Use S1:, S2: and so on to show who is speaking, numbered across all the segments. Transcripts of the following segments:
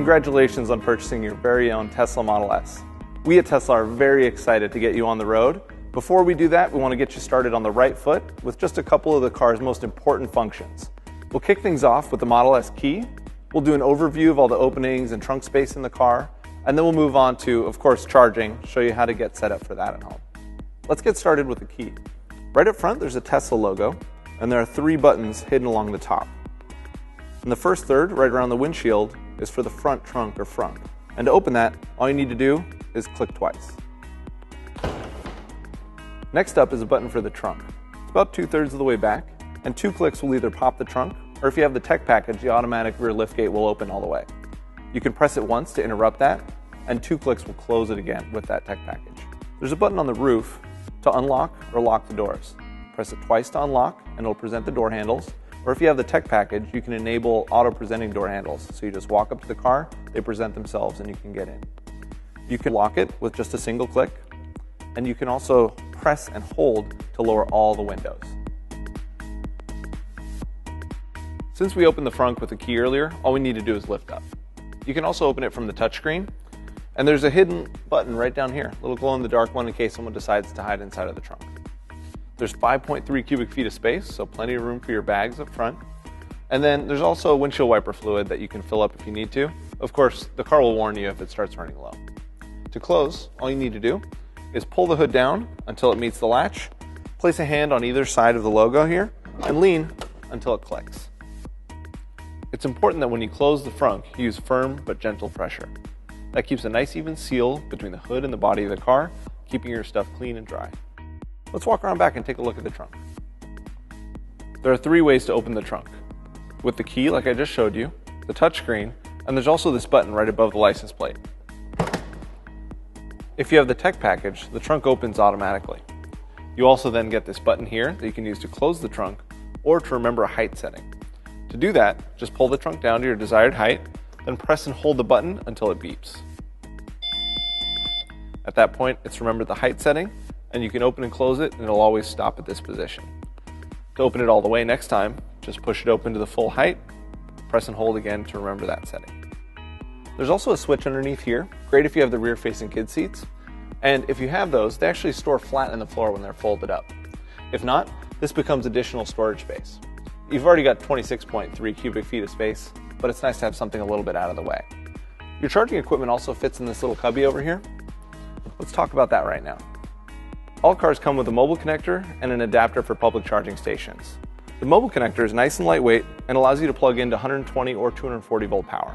S1: Congratulations on purchasing your very own Tesla Model S. We at Tesla are very excited to get you on the road. Before we do that, we want to get you started on the right foot with just a couple of the car's most important functions. We'll kick things off with the Model S key. We'll do an overview of all the openings and trunk space in the car, and then we'll move on to, of course, charging, show you how to get set up for that at home. Let's get started with the key. Right up front, there's a Tesla logo, and there are 3 buttons hidden along the top. And the first third, right around the windshield, is for the front trunk or frunk. And to open that, all you need to do is click twice. Next up is a button for the trunk. It's about 2/3 of the way back, and 2 clicks will either pop the trunk, or if you have the tech package, the automatic rear liftgate will open all the way. You can press it once to interrupt that, and 2 clicks will close it again with that tech package. There's a button on the roof to unlock or lock the doors. Press it twice to unlock, and it'll present the door handles. Or if you have the tech package, you can enable auto-presenting door handles. So you just walk up to the car, they present themselves, and you can get in. You can lock it with just a single click, and you can also press and hold to lower all the windows. Since we opened the frunk with the key earlier, all we need to do is lift up. You can also open it from the touchscreen, and there's a hidden button right down here, a little glow-in-the-dark one in case someone decides to hide inside of the trunk. There's 5.3 cubic feet of space, so plenty of room for your bags up front. And then there's also windshield wiper fluid that you can fill up if you need to. Of course, the car will warn you if it starts running low. To close, all you need to do is pull the hood down until it meets the latch, place a hand on either side of the logo here, and lean until it clicks. It's important that when you close the frunk, you use firm but gentle pressure. That keeps a nice even seal between the hood and the body of the car, keeping your stuff clean and dry. Let's walk around back and take a look at the trunk. There are 3 ways to open the trunk. With the key, like I just showed you, the touchscreen, and there's also this button right above the license plate. If you have the tech package, the trunk opens automatically. You also then get this button here that you can use to close the trunk or to remember a height setting. To do that, just pull the trunk down to your desired height, then press and hold the button until it beeps. At that point, it's remembered the height setting, and you can open and close it, and it'll always stop at this position. To open it all the way next time, just push it open to the full height, press and hold again to remember that setting. There's also a switch underneath here, great if you have the rear-facing kid seats, and if you have those, they actually store flat in the floor when they're folded up. If not, this becomes additional storage space. You've already got 26.3 cubic feet of space, but it's nice to have something a little bit out of the way. Your charging equipment also fits in this little cubby over here. Let's talk about that right now. All cars come with a mobile connector and an adapter for public charging stations. The mobile connector is nice and lightweight and allows you to plug into 120 or 240 volt power.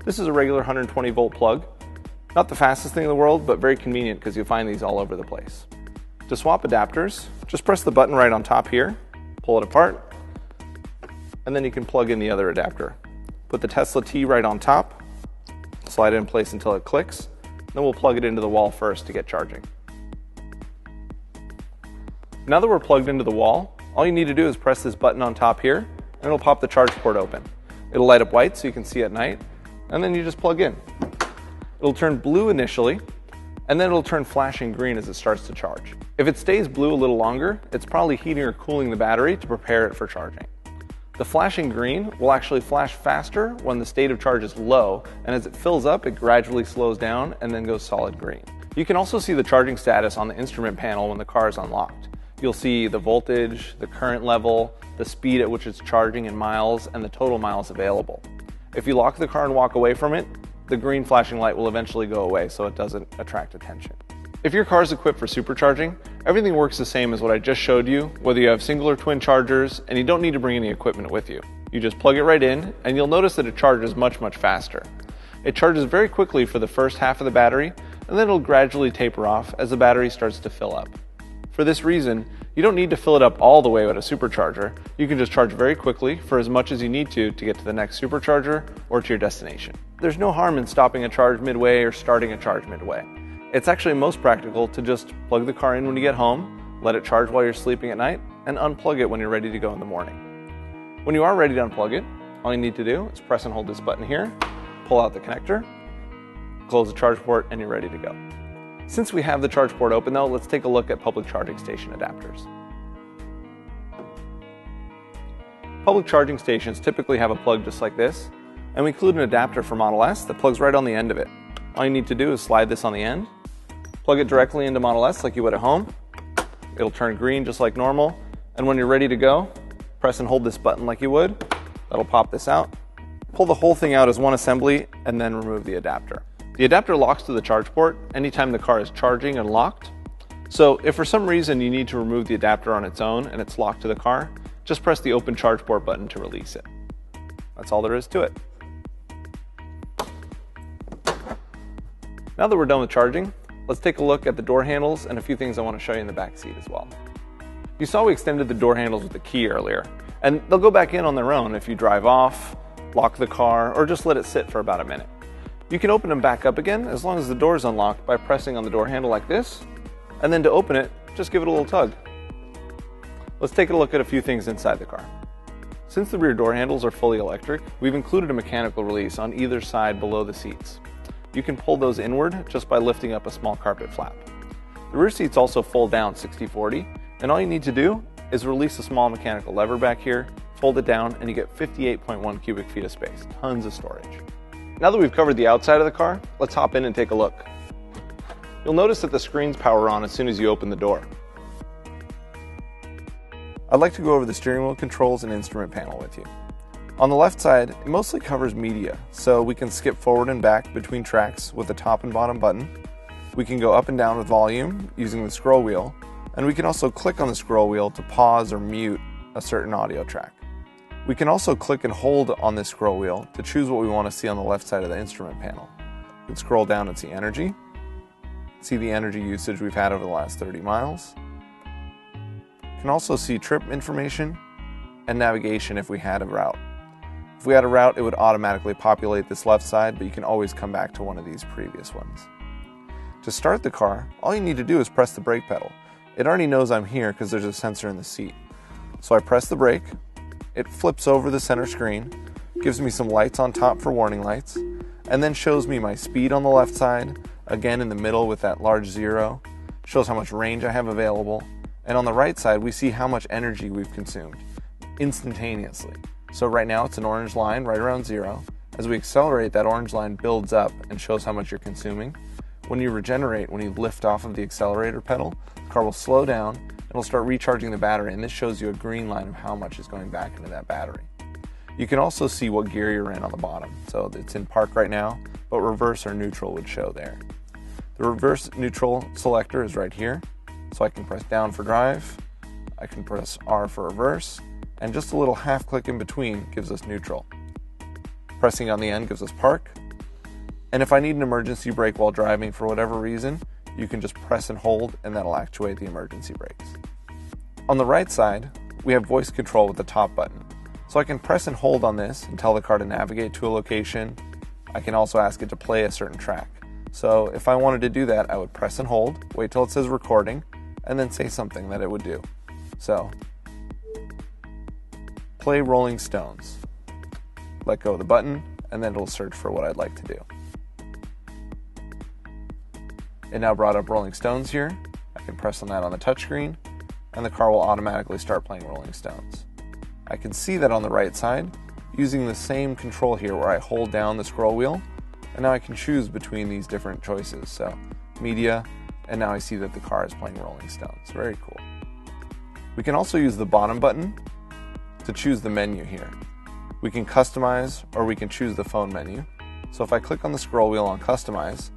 S1: This is a regular 120 volt plug. Not the fastest thing in the world, but very convenient because you'll find these all over the place. To swap adapters, just press the button right on top here, pull it apart, and then you can plug in the other adapter. Put the Tesla T right on top, slide it in place until it clicks, then we'll plug it into the wall first to get charging. Now that we're plugged into the wall, all you need to do is press this button on top here, and it'll pop the charge port open. It'll light up white so you can see at night, and then you just plug in. It'll turn blue initially, and then it'll turn flashing green as it starts to charge. If it stays blue a little longer, it's probably heating or cooling the battery to prepare it for charging. The flashing green will actually flash faster when the state of charge is low, and as it fills up, it gradually slows down and then goes solid green. You can also see the charging status on the instrument panel when the car is unlocked. You'll see the voltage, the current level, the speed at which it's charging in miles, and the total miles available. If you lock the car and walk away from it, the green flashing light will eventually go away so it doesn't attract attention. If your car is equipped for supercharging, everything works the same as what I just showed you, whether you have single or twin chargers, and you don't need to bring any equipment with you. You just plug it right in, and you'll notice that it charges much faster. It charges very quickly for the first half of the battery, and then it'll gradually taper off as the battery starts to fill up. For this reason, you don't need to fill it up all the way with a supercharger. You can just charge very quickly for as much as you need to get to the next supercharger or to your destination. There's no harm in stopping a charge midway or starting a charge midway. It's actually most practical to just plug the car in when you get home, let it charge while you're sleeping at night, and unplug it when you're ready to go in the morning. When you are ready to unplug it, all you need to do is press and hold this button here, pull out the connector, close the charge port, and you're ready to go. Since we have the charge port open though, let's take a look at public charging station adapters. Public charging stations typically have a plug just like this, And we include an adapter for Model S that plugs right on the end of it. All you need to do is slide this on the end, plug it directly into Model S like you would at home. It'll turn green just like normal. And when you're ready to go, press and hold this button like you would. That'll pop this out. Pull the whole thing out as one assembly and then remove the adapter. The adapter locks to the charge port anytime the car is charging and locked. So if for some reason you need to remove the adapter on its own and it's locked to the car, just press the open charge port button to release it. That's all there is to it. Now that we're done with charging, let's take a look at the door handles and a few things I want to show you in the back seat as well. You saw we extended the door handles with the key earlier, and they'll go back in on their own if you drive off, lock the car, or just let it sit for about a minute. You can open them back up again as long as the door is unlocked by pressing on the door handle like this, and then to open it, just give it a little tug. Let's take a look at a few things inside the car. Since the rear door handles are fully electric, we've included a mechanical release on either side below the seats. You can pull those inward just by lifting up a small carpet flap. The rear seats also fold down 60/40, and all you need to do is release a small mechanical lever back here, fold it down, and you get 58.1 cubic feet of space, tons of storage. Now that we've covered the outside of the car, let's hop in and take a look. You'll notice that the screens power on as soon as you open the door. I'd like to go over the steering wheel controls and instrument panel with you. On the left side, it mostly covers media, so we can skip forward and back between tracks with the top and bottom button. We can go up and down with volume using the scroll wheel, and we can also click on the scroll wheel to pause or mute a certain audio track. We can also click and hold on this scroll wheel to choose what we want to see on the left side of the instrument panel. We can scroll down and see energy, see the energy usage we've had over the last 30 miles. You can also see trip information and navigation if we had a route. If we had a route, it would automatically populate this left side, but you can always come back to one of these previous ones. To start the car, all you need to do is press the brake pedal. It already knows I'm here because there's a sensor in the seat. So I press the brake, it flips over the center screen, gives me some lights on top for warning lights, and then shows me my speed on the left side, again in the middle with that large 0, shows how much range I have available, and on the right side we see how much energy we've consumed instantaneously. So right now it's an orange line right around 0. As we accelerate, that orange line builds up and shows how much you're consuming. When you regenerate, when you lift off of the accelerator pedal, the car will slow down and it'll start recharging the battery, and this shows you a green line of how much is going back into that battery. You can also see what gear you're in on the bottom. So it's in park right now, but reverse or neutral would show there. The reverse neutral selector is right here. So I can press down for drive, I can press R for reverse, and just a little half click in between gives us neutral. Pressing on the end gives us park. And if I need an emergency brake while driving for whatever reason, you can just press and hold and that'll actuate the emergency brakes. On the right side, we have voice control with the top button. So I can press and hold on this and tell the car to navigate to a location. I can also ask it to play a certain track. So if I wanted to do that, I would press and hold, wait till it says recording, and then say something that it would do. So, play Rolling Stones. Let go of the button, and then it'll search for what I'd like to do. It now brought up Rolling Stones here. I can press on that on the touchscreen, and the car will automatically start playing Rolling Stones. I can see that on the right side using the same control here where I hold down the scroll wheel, and now I can choose between these different choices. So, media, and now I see that the car is playing Rolling Stones. Very cool. We can also use the bottom button to choose the menu here. We can customize or we can choose the phone menu. So if I click on the scroll wheel on customize,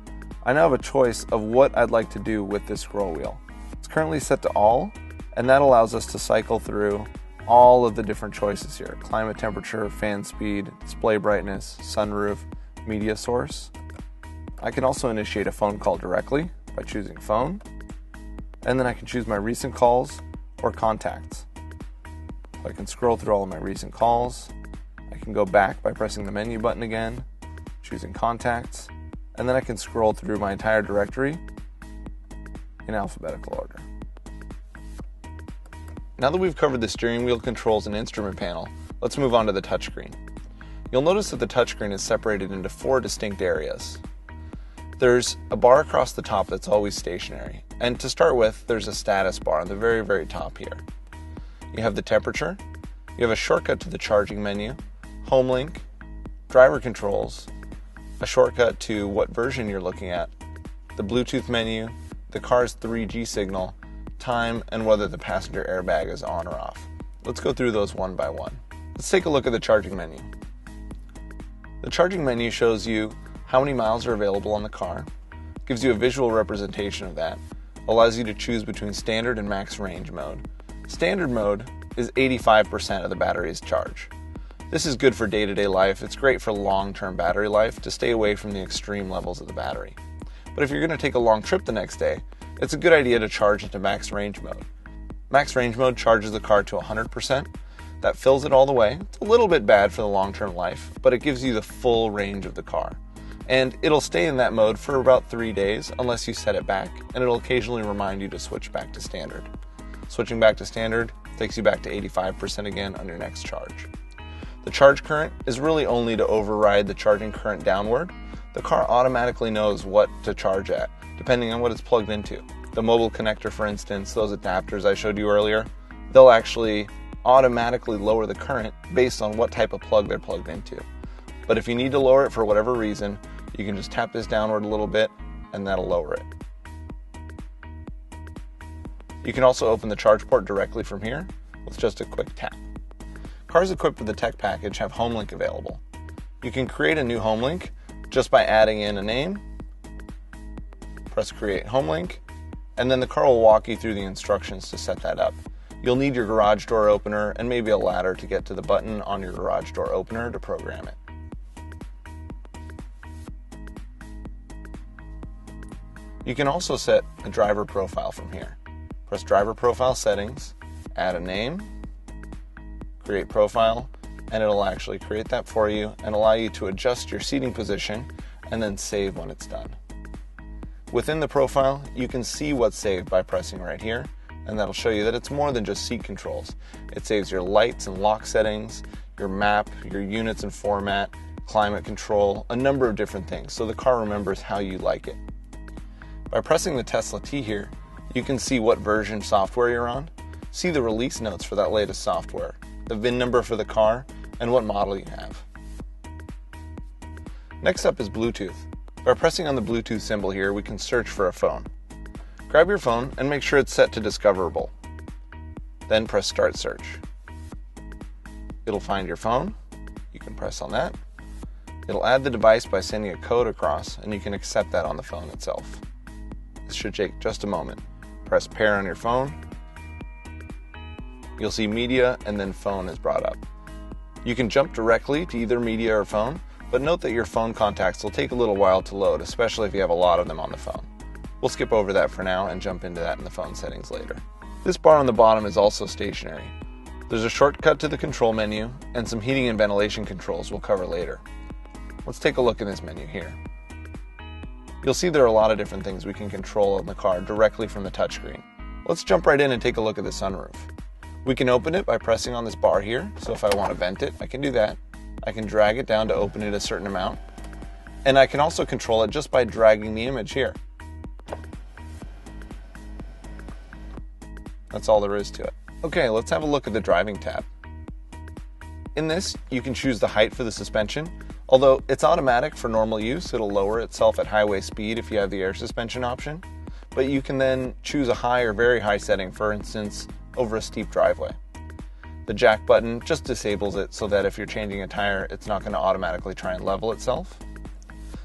S1: I now have a choice of what I'd like to do with this scroll wheel. It's currently set to all, and that allows us to cycle through all of the different choices here. Climate temperature, fan speed, display brightness, sunroof, media source. I can also initiate a phone call directly by choosing phone, and then I can choose my recent calls or contacts. So I can scroll through all of my recent calls. I can go back by pressing the menu button again, choosing contacts, and then I can scroll through my entire directory in alphabetical order. Now that we've covered the steering wheel controls and instrument panel, let's move on to the touchscreen. You'll notice that the touchscreen is separated into 4 distinct areas. There's a bar across the top that's always stationary, and to start with, there's a status bar on the very, very top here. You have the temperature, you have a shortcut to the charging menu, home link, driver controls, a shortcut to what version you're looking at, the Bluetooth menu, the car's 3G signal, time, and whether the passenger airbag is on or off. Let's go through those one by one. Let's take a look at the charging menu. The charging menu shows you how many miles are available on the car, gives you a visual representation of that, allows you to choose between standard and max range mode. Standard mode is 85% of the battery's charge. This is good for day-to-day life. It's great for long-term battery life to stay away from the extreme levels of the battery. But if you're going to take a long trip the next day, it's a good idea to charge into max range mode. Max range mode charges the car to 100%. That fills it all the way. It's a little bit bad for the long-term life, but it gives you the full range of the car. And it'll stay in that mode for about 3 days unless you set it back, and it'll occasionally remind you to switch back to standard. Switching back to standard takes you back to 85% again on your next charge. The charge current is really only to override the charging current downward. The car automatically knows what to charge at, depending on what it's plugged into. The mobile connector, for instance, those adapters I showed you earlier, they'll actually automatically lower the current based on what type of plug they're plugged into. But if you need to lower it for whatever reason, you can just tap this downward a little bit and that'll lower it. You can also open the charge port directly from here with just a quick tap. Cars equipped with the tech package have HomeLink available. You can create a new HomeLink just by adding in a name, press Create HomeLink, and then the car will walk you through the instructions to set that up. You'll need your garage door opener and maybe a ladder to get to the button on your garage door opener to program it. You can also set a driver profile from here. Press Driver Profile Settings, add a name, create profile, and it'll actually create that for you and allow you to adjust your seating position and then save when it's done. Within the profile, you can see what's saved by pressing right here, and that'll show you that it's more than just seat controls. It saves your lights and lock settings, your map, your units and format, climate control, a number of different things, so the car remembers how you like it. By pressing the Tesla T here, you can see what version software you're on, see the release notes for that latest software, the VIN number for the car, and what model you have. Next up is Bluetooth. By pressing on the Bluetooth symbol here, we can search for a phone. Grab your phone and make sure it's set to discoverable. Then press Start Search. It'll find your phone. You can press on that. It'll add the device by sending a code across, and you can accept that on the phone itself. This should take just a moment. Press Pair on your phone. You'll see Media and then Phone is brought up. You can jump directly to either media or phone, but note that your phone contacts will take a little while to load, especially if you have a lot of them on the phone. We'll skip over that for now and jump into that in the phone settings later. This bar on the bottom is also stationary. There's a shortcut to the control menu and some heating and ventilation controls we'll cover later. Let's take a look in this menu here. You'll see there are a lot of different things we can control in the car directly from the touchscreen. Let's jump right in and take a look at the sunroof. We can open it by pressing on this bar here, so if I want to vent it, I can do that. I can drag it down to open it a certain amount, and I can also control it just by dragging the image here. That's all there is to it. Okay, let's have a look at the driving tab. In this, you can choose the height for the suspension. Although it's automatic for normal use, it'll lower itself at highway speed if you have the air suspension option. But you can then choose a high or very high setting, for instance, over a steep driveway. The jack button just disables it so that if you're changing a tire, it's not going to automatically try and level itself.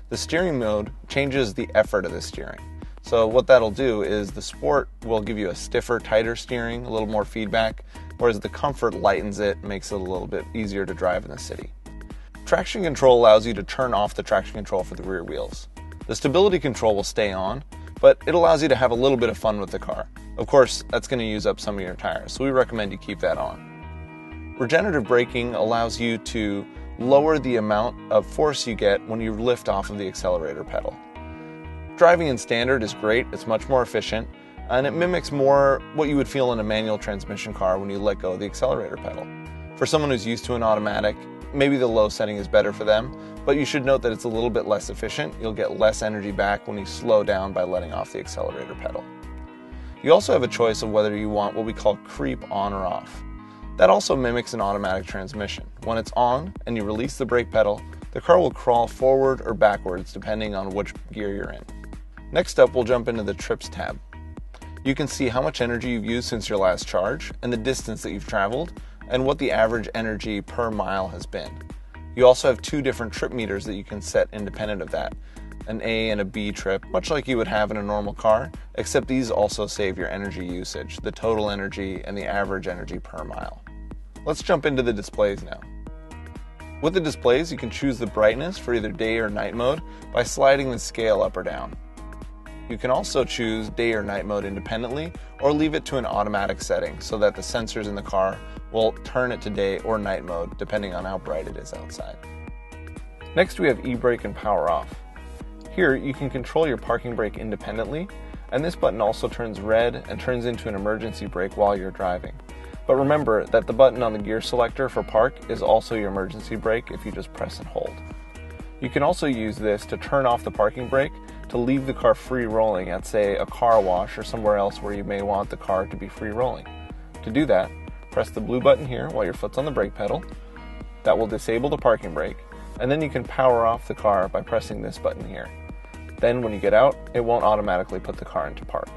S1: The steering mode changes the effort of the steering. So what that'll do is the Sport will give you a stiffer, tighter steering, a little more feedback, whereas the Comfort lightens it, makes it a little bit easier to drive in the city. Traction control allows you to turn off the traction control for the rear wheels. The stability control will stay on, but it allows you to have a little bit of fun with the car. Of course, that's going to use up some of your tires, so we recommend you keep that on. Regenerative braking allows you to lower the amount of force you get when you lift off of the accelerator pedal. Driving in standard is great, it's much more efficient, and it mimics more what you would feel in a manual transmission car when you let go of the accelerator pedal. For someone who's used to an automatic, maybe the low setting is better for them, but you should note that it's a little bit less efficient. You'll get less energy back when you slow down by letting off the accelerator pedal. You also have a choice of whether you want what we call creep on or off. That also mimics an automatic transmission. When it's on and you release the brake pedal, The car will crawl forward or backwards depending on which gear you're in. Next up, we'll jump into the trips tab. You can see how much energy you've used since your last charge, and the distance that you've traveled, and what the average energy per mile has been. You also have two different trip meters that you can set independent of that, an A and a B trip, much like you would have in a normal car, except these also save your energy usage, the total energy and the average energy per mile. Let's jump into the displays now. With the displays, you can choose the brightness for either day or night mode by sliding the scale up or down. You can also choose day or night mode independently, or leave it to an automatic setting so that the sensors in the car will turn it to day or night mode depending on how bright it is outside. Next, we have e-brake and power off. Here you can control your parking brake independently, and this button also turns red and turns into an emergency brake while you're driving. But remember that the button on the gear selector for park is also your emergency brake if you just press and hold. You can also use this to turn off the parking brake to leave the car free rolling at, say, a car wash or somewhere else where you may want the car to be free rolling. To do that, press the blue button here while your foot's on the brake pedal. That will disable the parking brake, and then you can power off the car by pressing this button here. Then when you get out, it won't automatically put the car into park.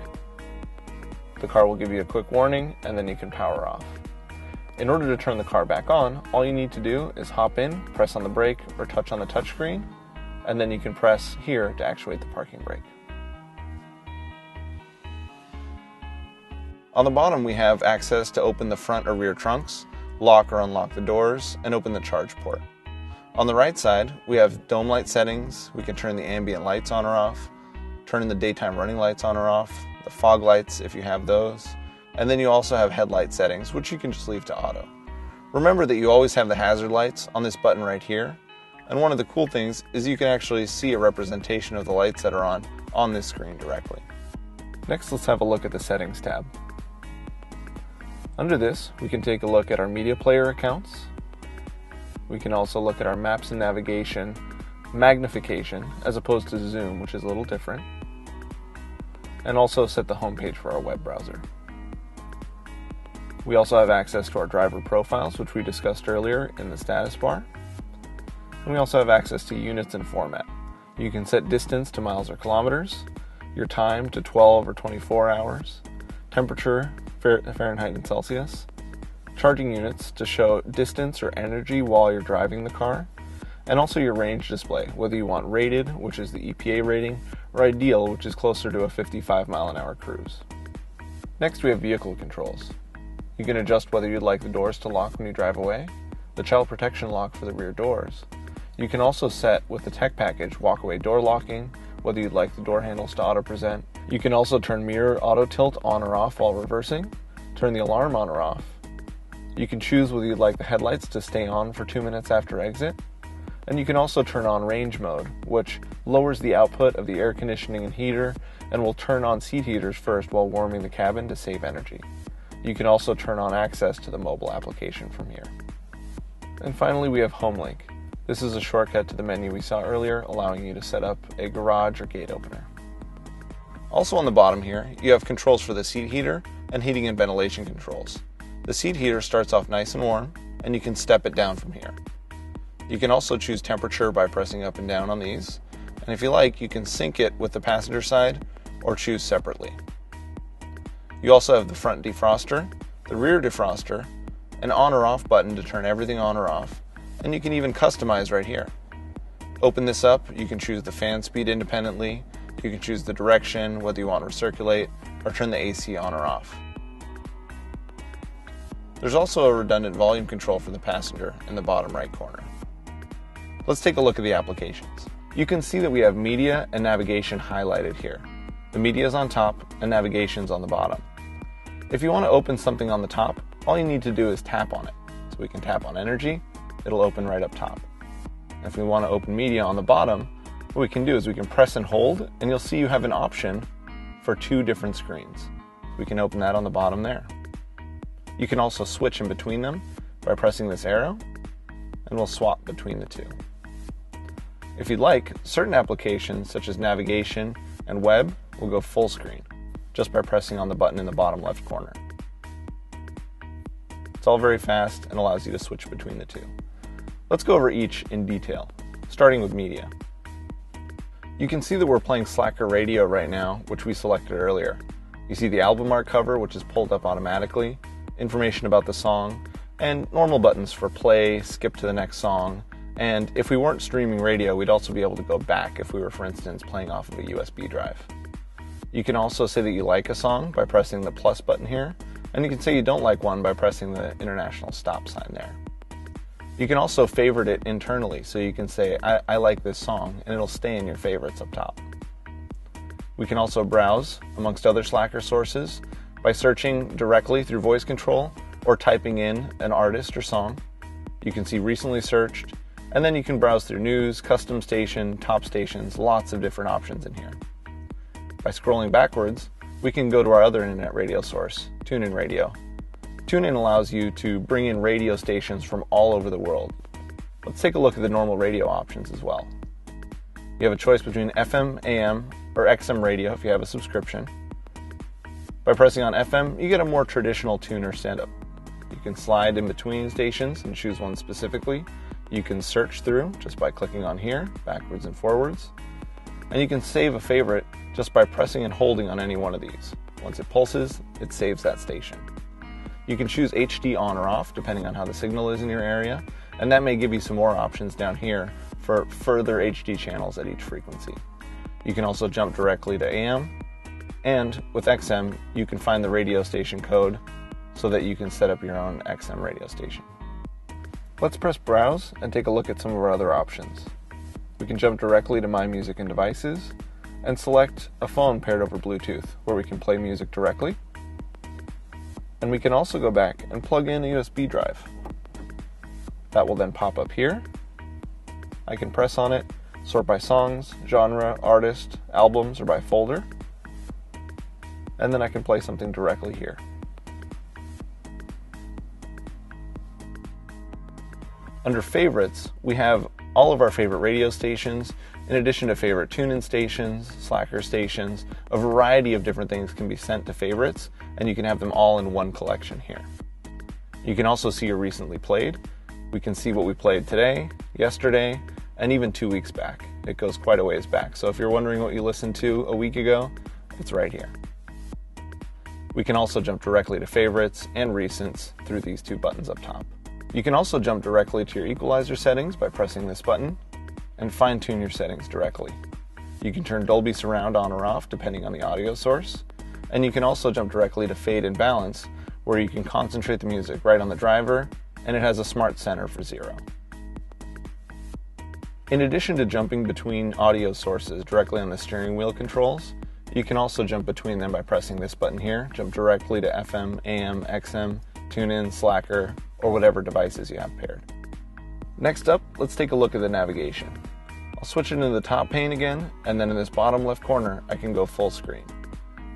S1: The car will give you a quick warning, and then you can power off. In order to turn the car back on, all you need to do is hop in, press on the brake, or touch on the touchscreen, and then you can press here to actuate the parking brake. On the bottom, we have access to open the front or rear trunks, lock or unlock the doors, and open the charge port. On the right side, we have dome light settings. We can turn the ambient lights on or off, turn the daytime running lights on or off, the fog lights if you have those, and then you also have headlight settings, which you can just leave to auto. Remember that you always have the hazard lights on this button right here, and one of the cool things is you can actually see a representation of the lights that are on this screen directly. Next, let's have a look at the settings tab. Under this, we can take a look at our media player accounts. We can also look at our maps and navigation magnification as opposed to zoom, which is a little different, and also set the home page for our web browser. We also have access to our driver profiles, which we discussed earlier in the status bar. And we also have access to units and format. You can set distance to miles or kilometers, your time to 12 or 24 hours, temperature, Fahrenheit and Celsius, charging units to show distance or energy while you're driving the car, and also your range display, whether you want rated, which is the EPA rating, or ideal, which is closer to a 55 mile an hour cruise. Next, we have vehicle controls. You can adjust whether you'd like the doors to lock when you drive away, the child protection lock for the rear doors. You can also set, with the tech package, walk-away door locking, whether you'd like the door handles to auto-present. You can also turn mirror auto-tilt on or off while reversing, turn the alarm on or off. You can choose whether you'd like the headlights to stay on for 2 minutes after exit, and you can also turn on range mode, which lowers the output of the air conditioning and heater and will turn on seat heaters first while warming the cabin to save energy. You can also turn on access to the mobile application from here. And finally, we have HomeLink. This is a shortcut to the menu we saw earlier, allowing you to set up a garage or gate opener. Also on the bottom here, you have controls for the seat heater and heating and ventilation controls. The seat heater starts off nice and warm, and you can step it down from here. You can also choose temperature by pressing up and down on these, and if you like, you can sync it with the passenger side or choose separately. You also have the front defroster, the rear defroster, an on or off button to turn everything on or off, and you can even customize right here. Open this up, you can choose the fan speed independently, you can choose the direction, whether you want to recirculate, or turn the AC on or off. There's also a redundant volume control for the passenger in the bottom right corner. Let's take a look at the applications. You can see that we have media and navigation highlighted here. The media is on top and navigation's on the bottom. If you want to open something on the top, all you need to do is tap on it. So we can tap on energy, it'll open right up top. If we want to open media on the bottom, what we can do is we can press and hold, and you'll see you have an option for 2 different screens. We can open that on the bottom there. You can also switch in between them by pressing this arrow, and we'll swap between the 2. If you'd like, certain applications such as navigation and web will go full screen just by pressing on the button in the bottom left corner. It's all very fast and allows you to switch between the 2. Let's go over each in detail. starting with media. You can see that we're playing Slacker Radio right now, which we selected earlier. You see the album art cover, which is pulled up automatically, information about the song, and normal buttons for play, skip to the next song, and if we weren't streaming radio, we'd also be able to go back if we were, for instance, playing off of a USB drive. You can also say that you like a song by pressing the plus button here, and you can say you don't like one by pressing the international stop sign there. You can also favorite it internally, so you can say, I like this song, and it'll stay in your favorites up top. We can also browse amongst other Slacker sources by searching directly through voice control or typing in an artist or song. You can see recently searched, and then you can browse through news, custom station, top stations, lots of different options in here. By scrolling backwards, we can go to our other internet radio source, TuneIn Radio. TuneIn allows you to bring in radio stations from all over the world. Let's take a look at the normal radio options as well. You have a choice between FM, AM, or XM radio if you have a subscription. By pressing on FM, you get a more traditional tuner setup. You can slide in between stations and choose one specifically. You can search through just by clicking on here, backwards and forwards. And you can save a favorite just by pressing and holding on any one of these. Once it pulses, it saves that station. You can choose HD on or off depending on how the signal is in your area, and that may give you some more options down here for further HD channels at each frequency. You can also jump directly to AM, and with XM, you can find the radio station code so that you can set up your own XM radio station. Let's press Browse and take a look at some of our other options. We can jump directly to My Music and Devices and select a phone paired over Bluetooth where we can play music directly. And we can also go back and plug in a USB drive. That will then pop up here. I can press on it, sort by songs, genre, artist, albums, or by folder. And then I can play something directly here. Under Favorites, we have all of our favorite radio stations, in addition to favorite tune-in stations, Slacker stations. A variety of different things can be sent to favorites, and you can have them all in one collection here. You can also see your recently played. We can see what we played today, yesterday, and even 2 weeks back. It goes quite a ways back, so if you're wondering what you listened to a week ago, it's right here. We can also jump directly to favorites and recents through these two buttons up top. You can also jump directly to your equalizer settings by pressing this button and fine-tune your settings directly. You can turn Dolby Surround on or off depending on the audio source, and you can also jump directly to fade and balance where you can concentrate the music right on the driver, and it has a smart center for 0. In addition to jumping between audio sources directly on the steering wheel controls, you can also jump between them by pressing this button here, jump directly to FM, AM, XM, TuneIn, Slacker, or whatever devices you have paired. Next up, let's take a look at the navigation. I'll switch it into the top pane again, and then in this bottom left corner, I can go full screen.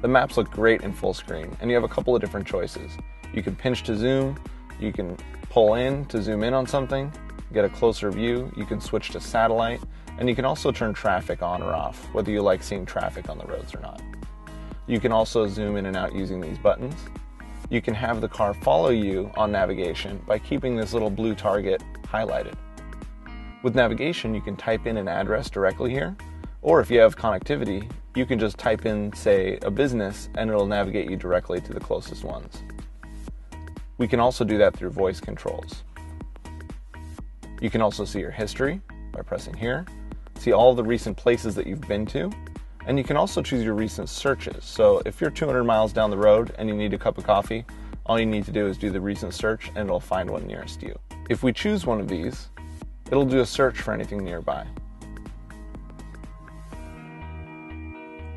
S1: The maps look great in full screen, and you have a couple of different choices. You can pinch to zoom, you can pull in to zoom in on something, get a closer view, you can switch to satellite, and you can also turn traffic on or off, whether you like seeing traffic on the roads or not. You can also zoom in and out using these buttons. You can have the car follow you on navigation by keeping this little blue target highlighted. With navigation, you can type in an address directly here, or if you have connectivity, you can just type in, say, a business, and it'll navigate you directly to the closest ones. We can also do that through voice controls. You can also see your history by pressing here, see all the recent places that you've been to, and you can also choose your recent searches. So if you're 200 miles down the road and you need a cup of coffee, all you need to do is do the recent search and it'll find one nearest you. If we choose one of these, it'll do a search for anything nearby.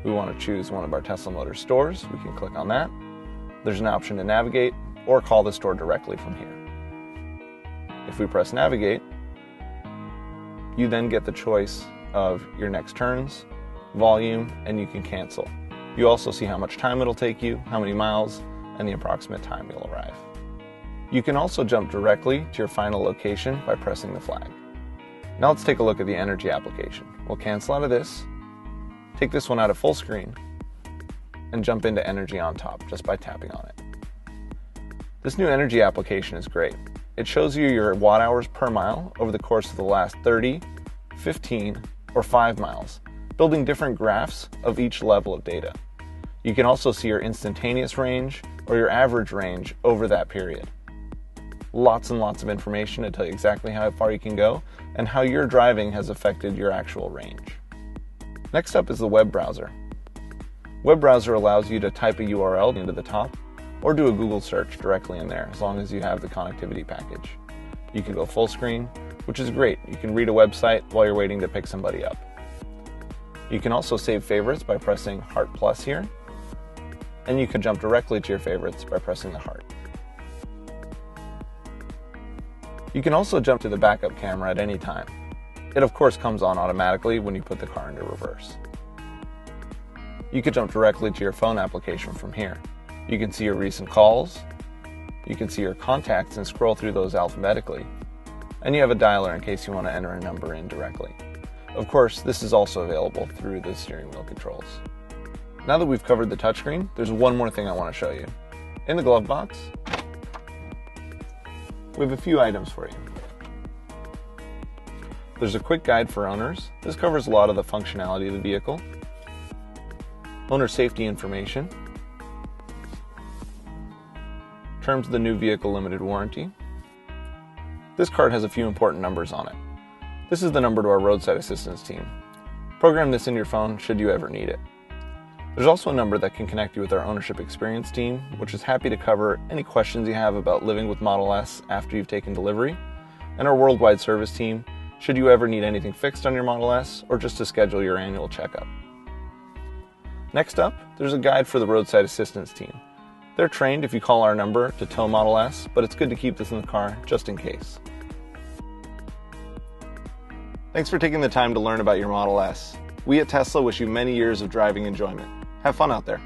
S1: We want to choose one of our Tesla Motors stores, we can click on that. There's an option to navigate or call the store directly from here. If we press navigate, you then get the choice of your next turns, volume, and you can cancel. You also see how much time it'll take you, how many miles, and the approximate time you'll arrive. You can also jump directly to your final location by pressing the flag. Now let's take a look at the energy application. We'll cancel out of this, take this one out of full screen, and jump into energy on top just by tapping on it. This new energy application is great. It shows you your watt hours per mile over the course of the last 30, 15, or 5 miles, building different graphs of each level of data. You can also see your instantaneous range or your average range over that period. Lots and lots of information to tell you exactly how far you can go and how your driving has affected your actual range. Next up is the web browser. Web browser allows you to type a URL into the top or do a Google search directly in there as long as you have the connectivity package. You can go full screen, which is great. You can read a website while you're waiting to pick somebody up. You can also save favorites by pressing Heart Plus here, and you can jump directly to your favorites by pressing the heart. You can also jump to the backup camera at any time. It of course comes on automatically when you put the car into reverse. You can jump directly to your phone application from here. You can see your recent calls, you can see your contacts and scroll through those alphabetically, and you have a dialer in case you want to enter a number in directly. Of course, this is also available through the steering wheel controls. Now that we've covered the touchscreen, there's one more thing I want to show you. In the glove box, we have a few items for you. There's a quick guide for owners. This covers a lot of the functionality of the vehicle. Owner safety information. Terms of the new vehicle limited warranty. This card has a few important numbers on it. This is the number to our roadside assistance team. Program this in your phone should you ever need it. There's also a number that can connect you with our ownership experience team, which is happy to cover any questions you have about living with Model S after you've taken delivery, and our worldwide service team should you ever need anything fixed on your Model S or just to schedule your annual checkup. Next up, there's a guide for the roadside assistance team. They're trained if you call our number to tow Model S, but it's good to keep this in the car just in case. Thanks for taking the time to learn about your Model S. We at Tesla wish you many years of driving enjoyment. Have fun out there.